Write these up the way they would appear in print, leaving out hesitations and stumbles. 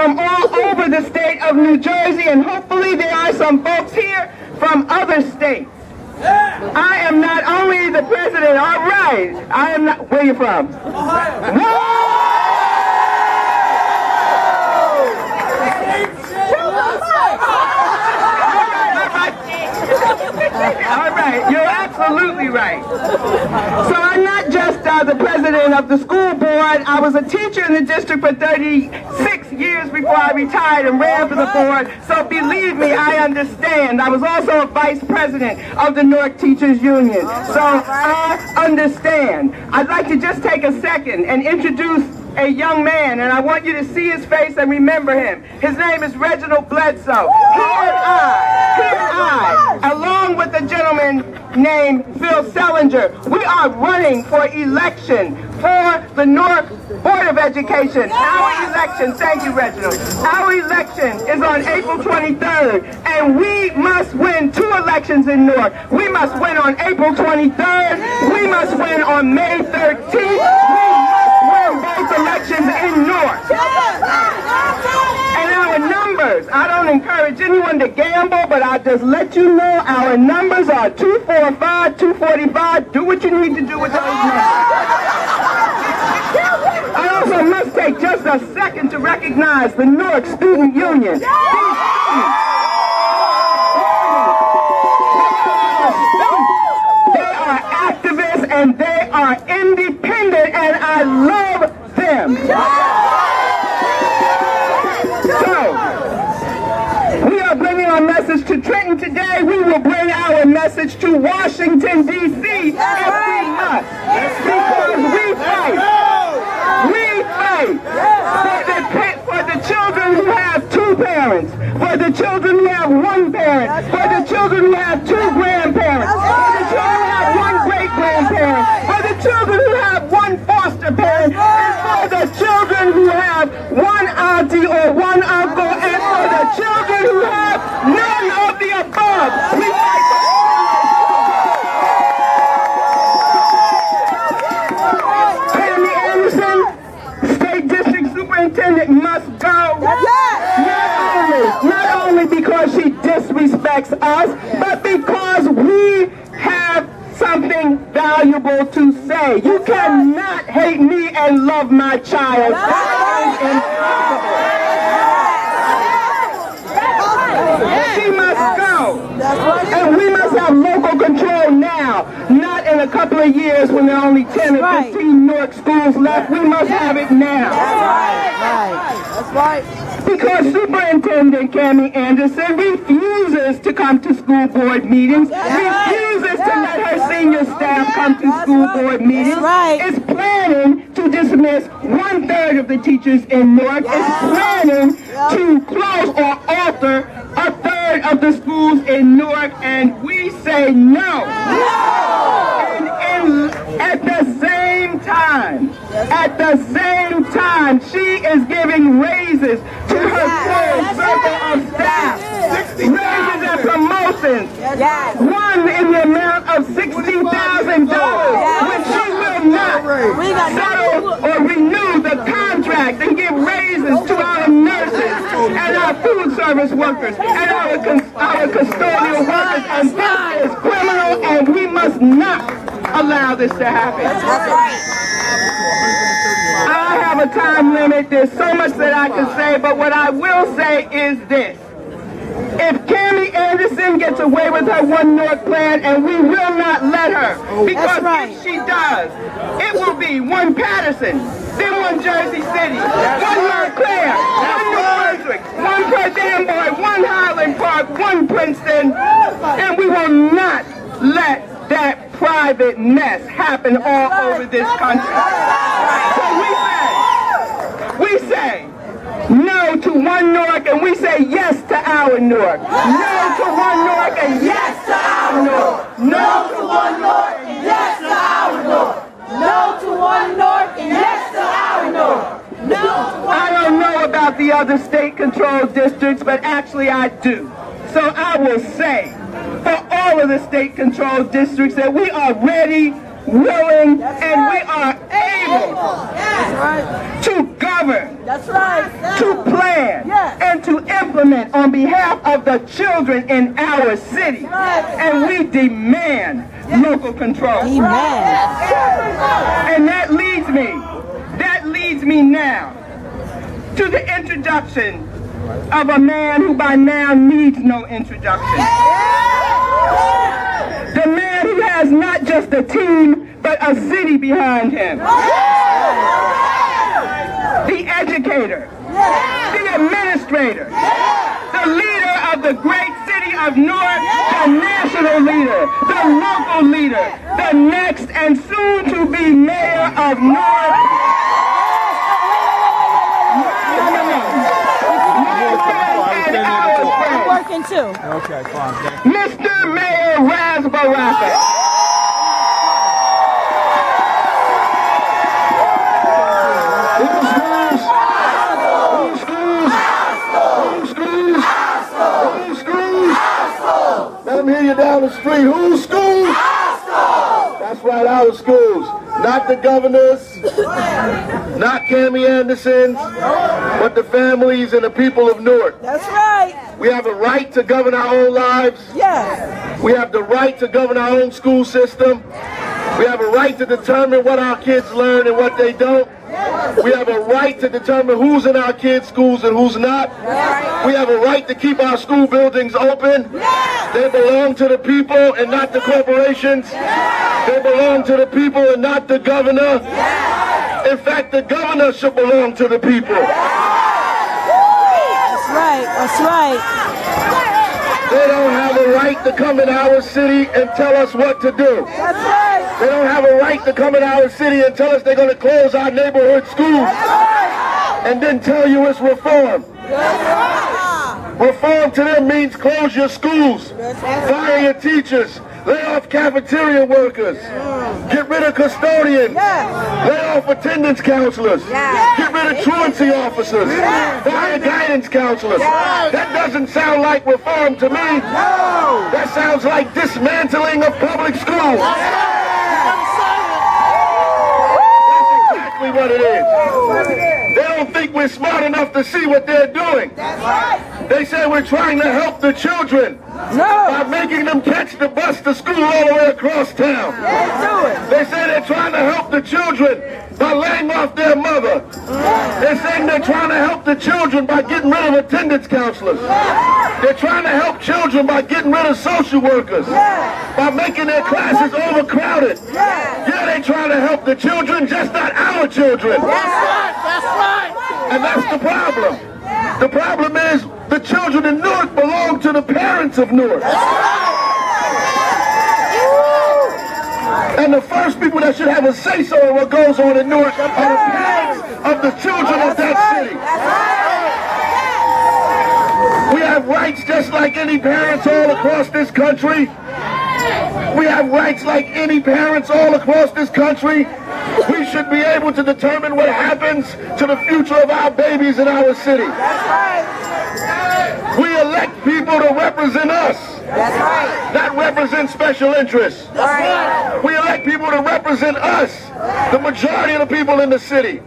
from all over the state of New Jersey, and hopefully there are some folks here from other states. I am not only the president, all right, I am not, where are you from? Ohio. All right, you're absolutely right. So I'm not just the president of the school board. I was a teacher in the district for 36 years before I retired and ran for the board. So believe me, I understand. I was also a vice president of the Newark Teachers Union. So I understand. I'd like to just take a second and introduce a young man, and I want you to see his face and remember him. His name is Reginald Bledsoe. He and I, along with a gentleman named Phil Sellinger, we are running for election for the Newark Board of Education. Our election, thank you, Reginald. Our election is on April 23rd, and we must win 2 elections in Newark. We must win on April 23rd. We must win on May 13th. Both elections in Newark. And our numbers, I don't encourage anyone to gamble, but I'll just let you know our numbers are 245, 245. Do what you need to do with those numbers. I also must take just a second to recognize the Newark Student Union. They are activists and they are independent, and I love them. So, we are bringing our message to Trenton today. We will bring our message to Washington, D.C. if we must. Because we fight. We fight for the children who have 2 parents, for the children who have 1 parent, for the children who have 2 grandparents, for the children who have 1 great-grandparent, for the children who have 1 foster parent, and for the children who have 1 auntie or 1 uncle, and for the children who have none of the above. We fight for Tammy Anderson, State District Superintendent, must go. Not only because she disrespects us, but because we have something valuable to say. You cannot hate me and love my child. That is impossible. She must go. And we must have local control now, not in a couple of years when there are only 10 or 15 Newark schools left. We must have it now. That's right. Because Superintendent Tammy Anderson refuses to come to school board meetings, refuses to let her senior staff come to school board meetings, is planning to dismiss 1/3 of the teachers in Newark, is planning to close or alter 1/3 of the schools in Newark, and we say no. And at the same time, she is giving raises to her full circle of staff. Raises and promotions. One in the amount of $60,000, which she will not settle or renew the contract and give raises to our nurses and our food service workers and our custodial workers. And this is criminal, and we must not allow this to happen. I have a time limit. There's so much that I can say, but what I will say is this. If Tammy Anderson gets away with her One Newark plan, and we will not let her, because if she does, it will be 1 Patterson, then 1 Jersey City, 1 Montclair, 1 New Brunswick, 1 Perth Amboy, 1 Highland Park, 1 Princeton, and we will not let that private mess happen all over this country. So we say no to One Newark, and we say yes to our Newark. No to One Newark, and yes to our Newark. No to One Newark, and yes to our Newark. No to One Newark, and yes to our Newark. No. I don't know about the other state-controlled districts, but actually I do. So I will say, for all of the state-controlled districts, that we are ready, willing, and we are able to govern, to plan, implement on behalf of the children in our city. And we demand local control. And that leads me now to the introduction of a man who by now needs no introduction. The man who has not just a team, but a city behind him. The educator, the administrator, the leader of the great city of Newark, the national leader, the local leader, the next and soon to be mayor of Newark. I'm working too. Okay, fine. Mr. Mayor Rasbaraka. Let them hear you down the street. Whose schools? That's right, our schools. Not the governors, not Cammie Anderson's, but the families and the people of Newark. That's right. We have a right to govern our own lives. Yes. We have the right to govern our own school system. We have a right to determine what our kids learn and what they don't. We have a right to determine who's in our kids' schools and who's not. We have a right to keep our school buildings open. They belong to the people and not the corporations. They belong to the people and not the governor. In fact, the governor should belong to the people. That's right. That's right. They don't have a right to come in our city and tell us what to do. That's right. They don't have a right to come in our city and tell us they're going to close our neighborhood schools and then tell you it's reform. Reform to them means close your schools, fire your teachers, lay off cafeteria workers, get rid of custodians, lay off attendance counselors, get rid of truancy officers, fire guidance counselors. That doesn't sound like reform to me. That sounds like dismantling of public schools. That's exactly what it is. They don't think we're smart enough to see what they're doing. They say we're trying to help the children by making them catch the bus to school all the way across town. They say they're trying to help the children by laying off their mother. They're saying they're trying to help the children by getting rid of attendance counselors. They're trying to help children by getting rid of social workers, by making their classes overcrowded. Yeah, they're trying to help the children, just not our children. That's right. And that's the problem. The problem is the children in Newark belong to the parents of Newark. And the first people that should have a say-so in what goes on in Newark are the parents of the children of that city. We have rights just like any parents all across this country. We have rights like any parents all across this country. We should be able to determine what happens to the future of our babies in our city. We elect people to represent us, not represent special interests. We elect people to represent us, the majority of the people in the city.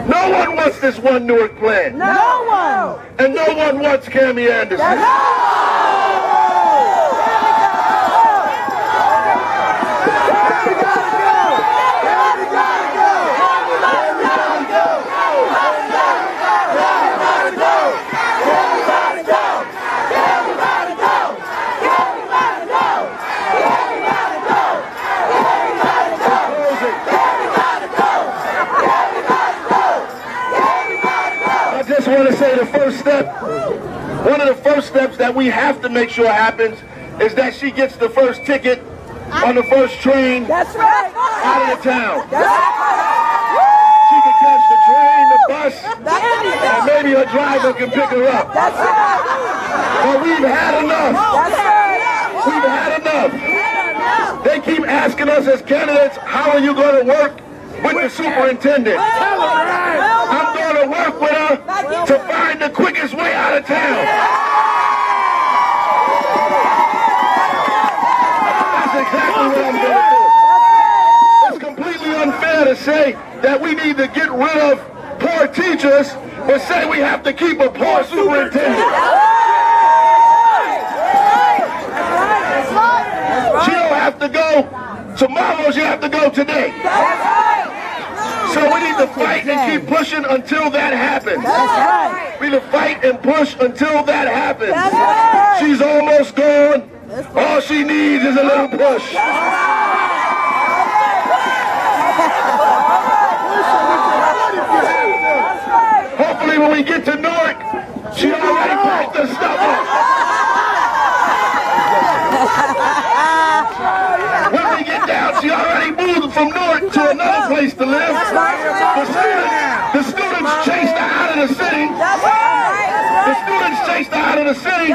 No one wants this One Newark plan. No one. And no one wants Cammie Anderson. I just want to say the first step, one of the first steps that we have to make sure happens is that she gets the first ticket on the first train out of the town. She can catch the train, the bus, and maybe her driver can pick her up. But we've had enough. We've had enough. They keep asking us as candidates, how are you going to work with the superintendent? I'm going to work with her to find the quickest way out of town. That's exactly what I'm going to do. It's completely unfair to say that we need to get rid of poor teachers, but say we have to keep a poor superintendent. go, tomorrow's you have to go today. So we need to fight and keep pushing until that happens. We need to fight and push until that happens. She's almost gone. All she needs is a little push. Hopefully when we get to Newark, she already packed her stuff up. When we get down, she already moved from Newark to another place to live. The students chased her out of the city. The students chased her out of the city.